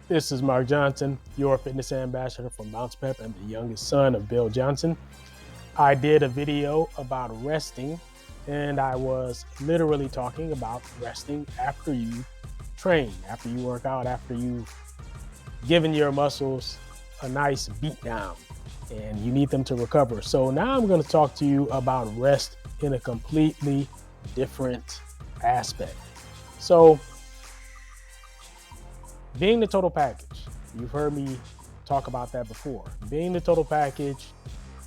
This is Mark Johnson, your fitness ambassador from Bounce Pep and the youngest son of Bill Johnson. I did a video about resting, and I was literally talking about resting after you train, after you work out, after you've given your muscles a nice beat down and you need them to recover. So now I'm going to talk to you about rest in a completely different aspect. So, being the total package, you've heard me talk about that before. Being the total package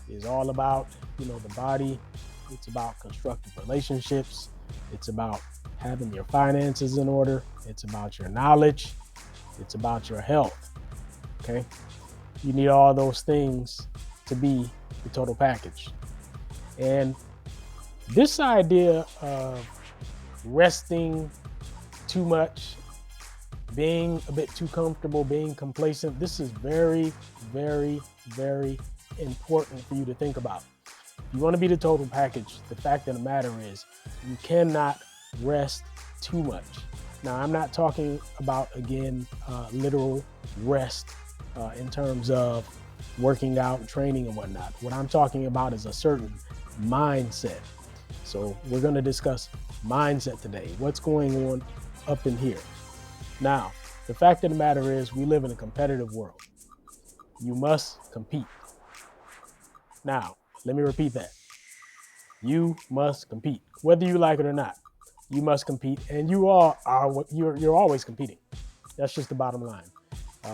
is all about, the body. It's about constructive relationships. It's about having your finances in order. It's about your knowledge. It's about your health. Okay. You need all those things to be the total package. And this idea of resting too much, being a bit too comfortable, being complacent, this is very, very, very important for you to think about. If you want to be the total package, the fact of the matter is you cannot rest too much. Now, I'm not talking about, again, literal rest in terms of working out, training, and whatnot. What I'm talking about is a certain mindset. So we're going to discuss mindset today. What's going on up in here? Now, the fact of the matter is we live in a competitive world. You must compete. Now, let me repeat that. You must compete, whether you like it or not. You must compete, and you're always competing. That's just the bottom line.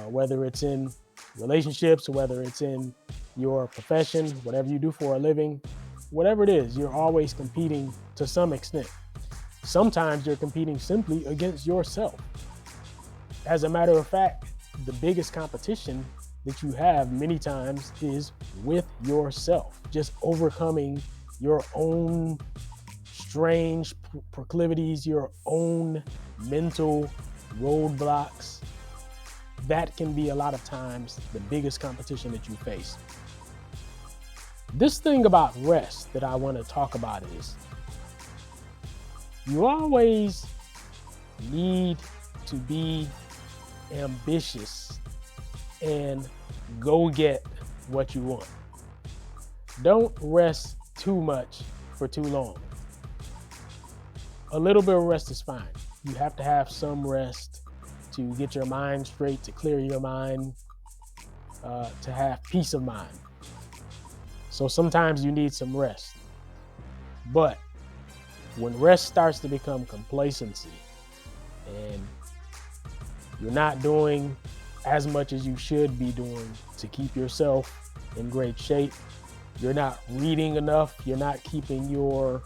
Whether it's in relationships, or whether it's in your profession, whatever you do for a living, whatever it is, you're always competing to some extent. Sometimes you're competing simply against yourself. As a matter of fact, the biggest competition that you have many times is with yourself, just overcoming your own strange proclivities, your own mental roadblocks. That can be a lot of times the biggest competition that you face. This thing about rest that I want to talk about is you always need to be ambitious and go get what you want. Don't rest too much for too long. A little bit of rest is fine. You have to have some rest to get your mind straight, to clear your mind, to have peace of mind. So sometimes you need some rest. But when rest starts to become complacency and you're not doing as much as you should be doing to keep yourself in great shape, you're not reading enough, you're not keeping your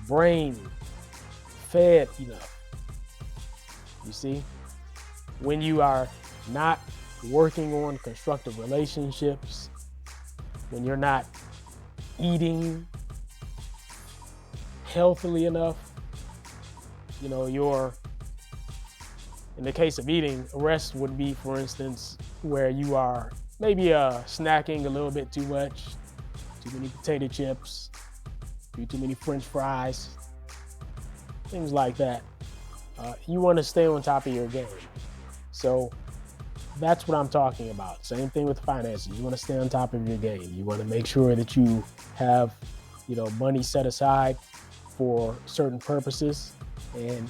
brain fed enough. You see? When you are not working on constructive relationships, when you're not eating healthily enough, you're, in the case of eating, rest would be, for instance, where you are maybe snacking a little bit too much, too many potato chips, too many French fries, things like that. You want to stay on top of your game. So that's what I'm talking about. Same thing with finances. You want to stay on top of your game. You want to make sure that you have, money set aside for certain purposes. And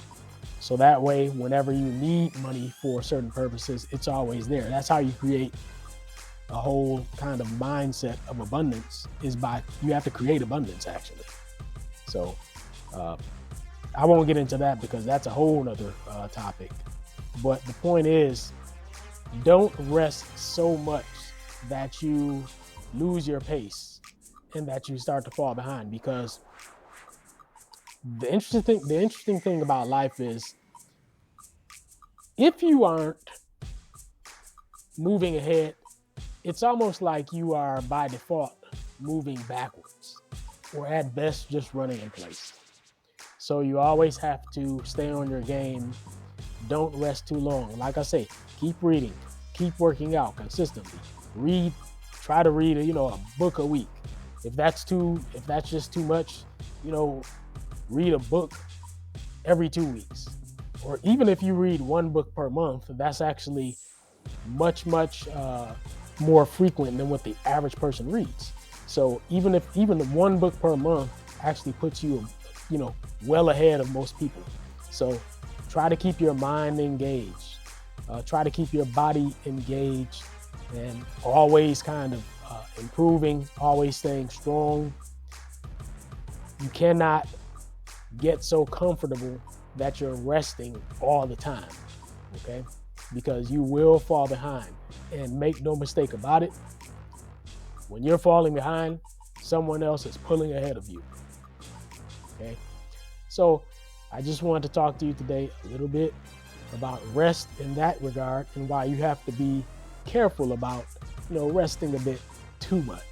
so that way, whenever you need money for certain purposes, it's always there. That's how you create a whole kind of mindset of abundance, is by, you have to create abundance actually. So I won't get into that because that's a whole nother topic. But the point is, don't rest so much that you lose your pace and that you start to fall behind. Because the interesting thing about life is, if you aren't moving ahead, it's almost like you are by default moving backwards, or at best just running in place. So you always have to stay on your game. Don't rest too long. Like I say, keep reading, keep working out consistently. Try to read a book a week. If that's just too much, read a book every 2 weeks. Or even if you read one book per month, that's actually much more frequent than what the average person reads. So even the one book per month actually puts you, well ahead of most people. So try to keep your mind engaged, try to keep your body engaged, and always kind of improving, always staying strong. You cannot get so comfortable that you're resting all the time, okay? Because you will fall behind. And make no mistake about it, when you're falling behind, someone else is pulling ahead of you, okay? So I just wanted to talk to you today a little bit about rest in that regard and why you have to be careful about, resting a bit too much.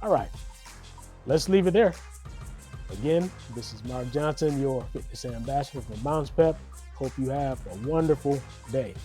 All right, let's leave it there. Again, this is Mark Johnson, your fitness ambassador from Bounce Pep. Hope you have a wonderful day.